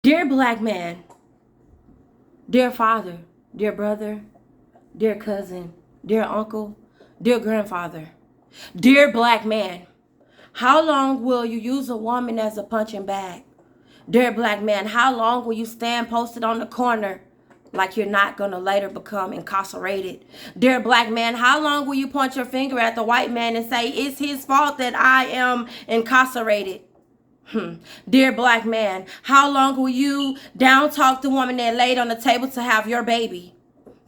Dear black man, dear father, dear brother, dear cousin, dear uncle, dear grandfather, dear black man, how long will you use a woman as a punching bag? Dear black man, how long will you stand posted on the corner like you're not going to later become incarcerated? Dear black man, how long will you point your finger at the white man and say, it's his fault that I am incarcerated? Dear black man, how long will you down talk the woman that laid on the table to have your baby?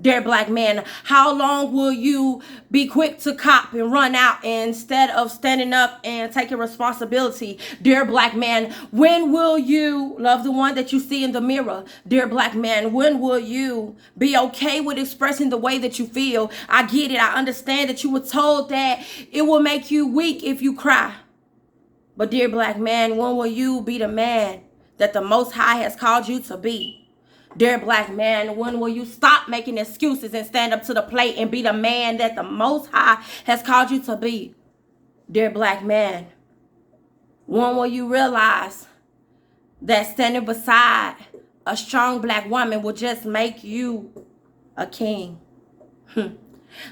Dear black man, how long will you be quick to cop and run out instead of standing up and taking responsibility? Dear black man, when will you love the one that you see in the mirror? Dear black man, when will you be okay with expressing the way that you feel? I get it. I understand that you were told that it will make you weak if you cry. But dear black man, when will you be the man that the Most High has called you to be? Dear black man, when will you stop making excuses and stand up to the plate and be the man that the Most High has called you to be? Dear black man, when will you realize that standing beside a strong black woman will just make you a king?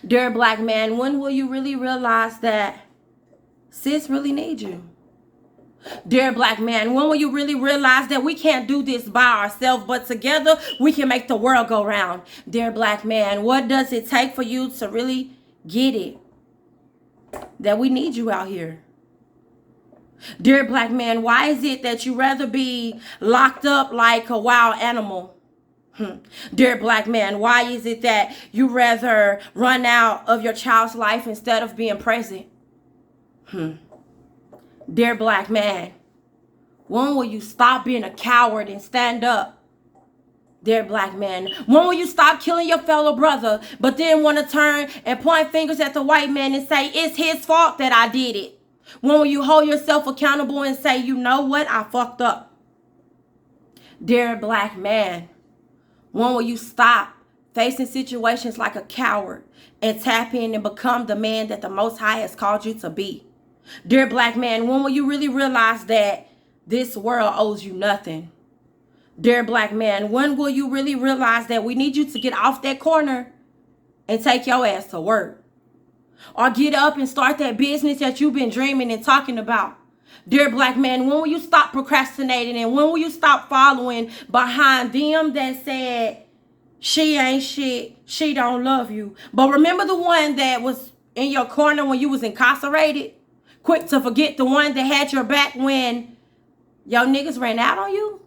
Dear black man, when will you really realize that sis really needs you? Dear black man, when will you really realize that we can't do this by ourselves, but together we can make the world go round? Dear black man, what does it take for you to really get it that we need you out here? Dear black man, why is it that you rather be locked up like a wild animal? Dear black man, why is it that you rather run out of your child's life instead of being present? Dear black man, when will you stop being a coward and stand up? Dear black man, when will you stop killing your fellow brother, but then want to turn and point fingers at the white man and say, it's his fault that I did it? When will you hold yourself accountable and say, you know what, I fucked up? Dear black man, when will you stop facing situations like a coward and tap in and become the man that the Most High has called you to be? Dear black man, when will you really realize that this world owes you nothing? Dear black man, when will you really realize that we need you to get off that corner and take your ass to work? Or get up and start that business that you've been dreaming and talking about? Dear black man, when will you stop procrastinating, and when will you stop following behind them that said, she ain't shit, she don't love you? But remember the one that was in your corner when you was incarcerated? Quick to forget the one that had your back when your niggas ran out on you?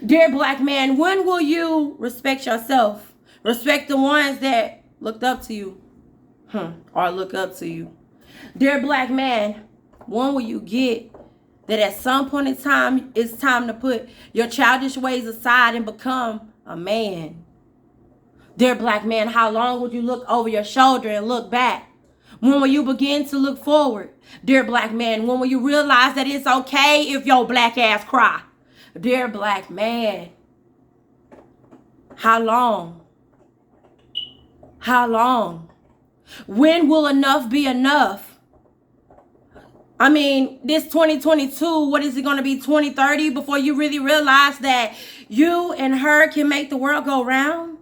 Dear black man, when will you respect yourself? Respect the ones that looked up to you. Or look up to you. Dear black man, when will you get that at some point in time, it's time to put your childish ways aside and become a man? Dear black man, how long would you look over your shoulder and look back? When will you begin to look forward? Dear black man, when will you realize that it's okay if your black ass cry? Dear black man, how long? How long? When will enough be enough? I mean, this 2022, what is it going to be, 2030, before you really realize that you and her can make the world go round?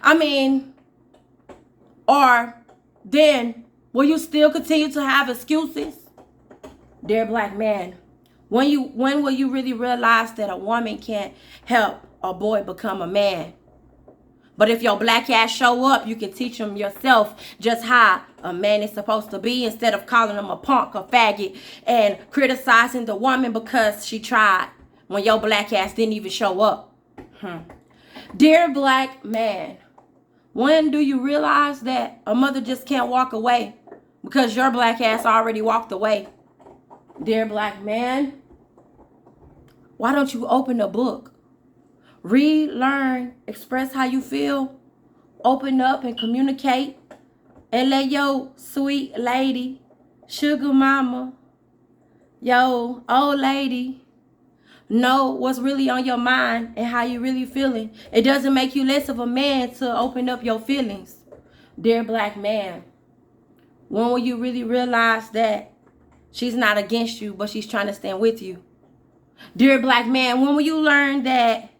I mean, or then will you still continue to have excuses? Dear black man, when will you really realize that a woman can't help a boy become a man? But if your black ass show up, you can teach them yourself just how a man is supposed to be, instead of calling him a punk, a faggot, and criticizing the woman because she tried when your black ass didn't even show up. Dear black man, when do you realize that a mother just can't walk away because your black ass already walked away? Dear black man, why don't you open a book? Read, learn, express how you feel, open up and communicate, and let your sweet lady, sugar mama, yo old lady know what's really on your mind and how you really feeling. It doesn't make you less of a man to open up your feelings. Dear black man, when will you really realize that she's not against you, but she's trying to stand with you? Dear black man, when will you learn that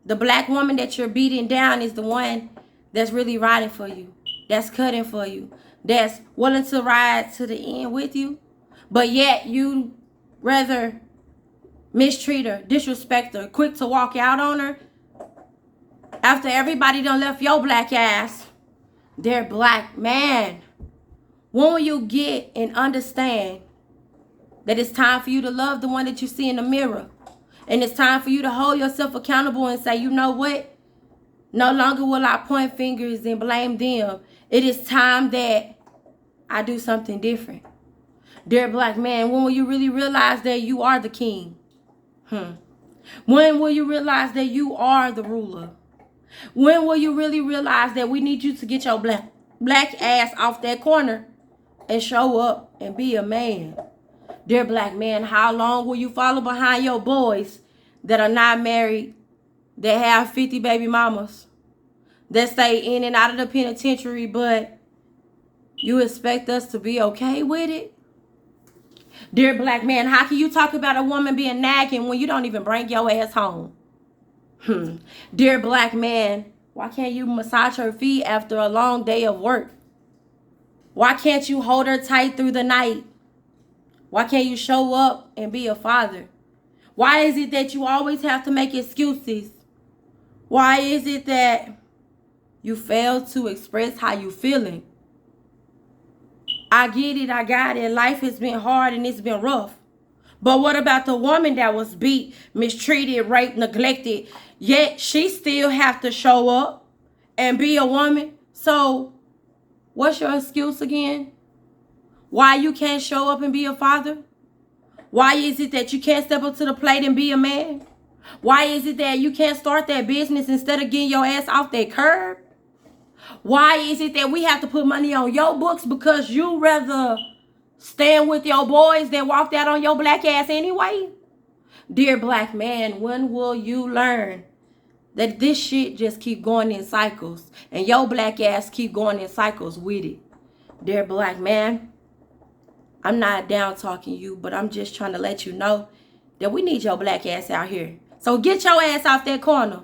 the black woman that you're beating down is the one that's really riding for you, that's cutting for you, that's willing to ride to the end with you, but yet you rather mistreat her, disrespect her, quick to walk out on her after everybody done left your black ass? Dear black man, when will you get and understand that it's time for you to love the one that you see in the mirror? And it's time for you to hold yourself accountable and say, you know what? No longer will I point fingers and blame them. It is time that I do something different. Dear black man, when will you really realize that you are the king? When will you realize that you are the ruler? When will you really realize that we need you to get your black ass off that corner and show up and be a man? Dear black man, how long will you follow behind your boys that are not married, that have 50 baby mamas, that stay in and out of the penitentiary, but you expect us to be okay with it? Dear black man, how can you talk about a woman being nagging when you don't even bring your ass home? Dear black man, why can't you massage her feet after a long day of work? Why can't you hold her tight through the night? Why can't you show up and be a father? Why is it that you always have to make excuses? Why is it that you fail to express how you feeling? I get it, I got it. Life has been hard and it's been rough. But what about the woman that was beat, mistreated, raped, neglected, yet she still have to show up and be a woman? So what's your excuse again? Why you can't show up and be a father? Why is it that you can't step up to the plate and be a man? Why is it that you can't start that business instead of getting your ass off that curb? Why is it that we have to put money on your books because you rather stand with your boys than walk out on your black ass anyway? Dear black man, when will you learn that this shit just keep going in cycles and your black ass keep going in cycles with it? Dear black man, I'm not down talking you, but I'm just trying to let you know that we need your black ass out here. So get your ass off that corner